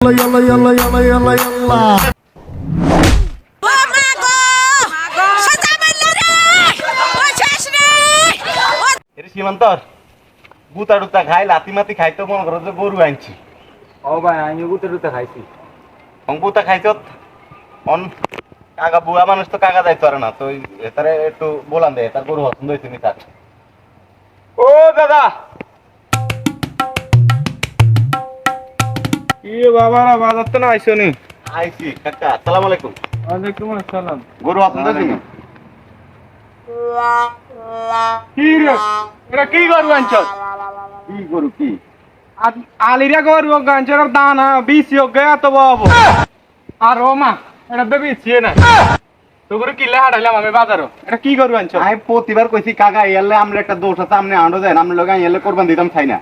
Yalla yalla yalla yalla yalla. সীমান্তর গুতা টুতা খাই লাতি মাতি খাইতো মনে করো যে গরু আনছি। ও ভাই আমি গুতে টুতে খাইছি। গুতা খাইছ অন কাকা বুয়া মানুষ তো কাকা যাইতে পারে না, তো এটারে একটু বলান দে তার গরু পছন্দ হয়েছে নি তার। ও দাদা বাবারা বাজার তো না আইসো নি। আইছি কাকা, আসসালামু আলাইকুম। ওয়ালাইকুম আসসালাম। গরু পছন্দ হয়েছে নি? কি রে এটা কি গরু আনছ? কি গরু কি? আলিরা গরু গাঞ্চের দানা বিসি গয়া তো বাবু আর ও মা এটা বেবি ছিয়ে না তো গরু কিলে হাঁটাইলাম আমি বাজারও। এটা কি গরু আনছ? আমি প্রতিবার কইছি কাকা এলে আমরা একটা দোষ আছে, আপনি আন্ডো দেন, আমরা লোক এলে কোরবান দিতাম চাই না।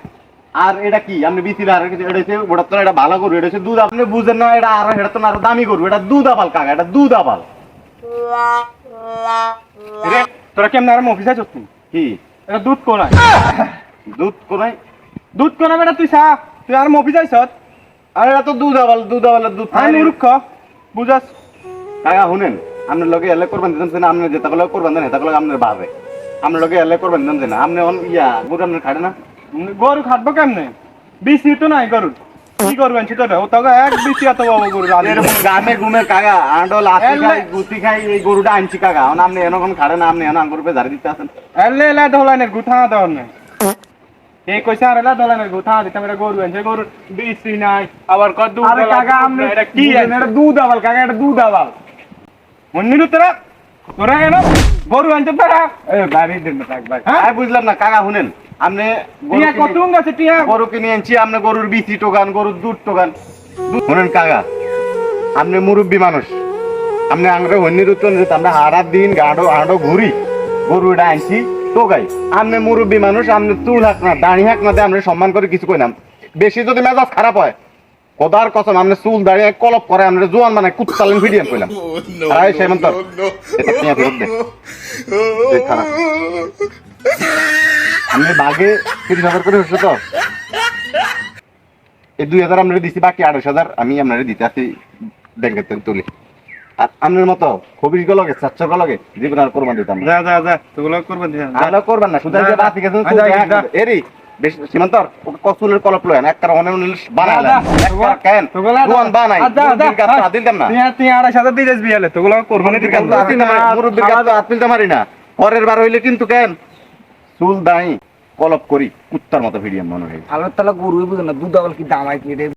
আর এটা কি আপনি বিসির আর কিছু এটা হচ্ছে ওটা তো এটা ভালো গরু, এটা হচ্ছে দুধ, আপনি বুঝেন না এটা আর এটা তো আরো দামি গরু, এটা দুধ আপাল কাকা, এটা দুধ আপাল। রে তোরা কেমন আর অফিসে আছিস তুই? কি এটা দুধ কোনায় দুধ কোনায়? দুধ কোনা বেটা তুই চা তুই আর অফিসে আইছ? আর এটা তো দুধ আপাল, দুধ আপালের দুধ আমি মূর্খ বুঝাস। কাকা শুনেন, আপনার লোকে এলে কোরবান দিতাম না, আপনি যেটা গুলো কোরবান দেন এটা গুলো আপনার বাজে, আপনার লোকে এলে কোরবান দিতাম না, আপনি গরু আপনার খাটে না। গরু খাটবো কেমনে? বিসি তো নাই গরু। কি গরু আনছি তোরা? ও তো এক বিসি এত বাবু গরু এরকম গামে ঘুমে কাকা আন্ডল আসি খাই গুতি খাই এই গরুটা আনছি কাকা, আপনি এনখন খাটে না, আপনি এনে আঙ্গুর পে ঝাড়ি দিতে আসেন। এলে এলা ধলানের গুথা দেওয়ার নাই। এই কইছে আর এলা ধলানের গুথা দিতাম, এটা গরু আনছে, গরু বিসি নাই আবার কত দুধ। আরে কাকা আপনি এটা কি বুঝেন, এটা দুধ আবাল কাকা, এটা দুধ আবাল। মন্দির তোরা তোরা কেন গরু আনছে তোরা? বাড়ি দিন থাক ভাই। আমি বুঝলাম না কাকা শুনেন, আপনি টিয়া কত আছে টিয়া? গরু কিনে আনছি, আপনি গরুর বিচি টোকান, গরুর দুধ টোকান। শুনেন কাকা, আপনি মুরব্বী মানুষ, আপনি আমরা হন্যের উত্তর আমরা হারার দিন গাঁডো আঁডো ঘুরি, গরু এটা আনছি টোকাই। আপনি মুরব্বী মানুষ, আপনি চুল হাক না দাড়ি হাক না দিয়ে আমরা সম্মান করে কিছু কই না। বেশি যদি মেজাজ খারাপ হয় কদার কসম আপনি চুল দাঁড়িয়ে কলপ করে আমরা জোয়ান মানে কুত্তালেন ভিডিও কইলাম। আর সেমন্ত এটা টিয়া ফেরত দে, দেখ খারাপ। আমি বাঘে 30,000 করে হচ্ছে তো এই 2,000 আপনারা দিচ্ছি, বাকি 28,000 আমি আপনারা দিতে আসি ব্যাংকের থেকে তুলি। আর আপনার মতো খবিস গলগে চাচ্ছ গলগে জীবন আর কোরবান দিতাম না। যা যা যা তোগুলো করবেন দিন। আমরা করবেন না, শুধু যে বাতি গেছেন এরি বেশ সীমান্তর কসুলের কলপ লয়েন একটা অনেক বানাইলেন একটা কেন জোয়ান বানাই দিতাম না। তুই 28,000 দিয়ে যাস বিয়ালে তোগুলো কোরবানি দিতাম মুরব্বির কাছে হাত তুলতে পারি না। পরের বার হইলে কিন্তু কেন চুল দাঁড়ি কলপ করি কুত্তার মতো ভিডিও মনে হয়। আল্লাহ তাআলা গরুই বুঝে না দুধ আবার কি দাম হয় কি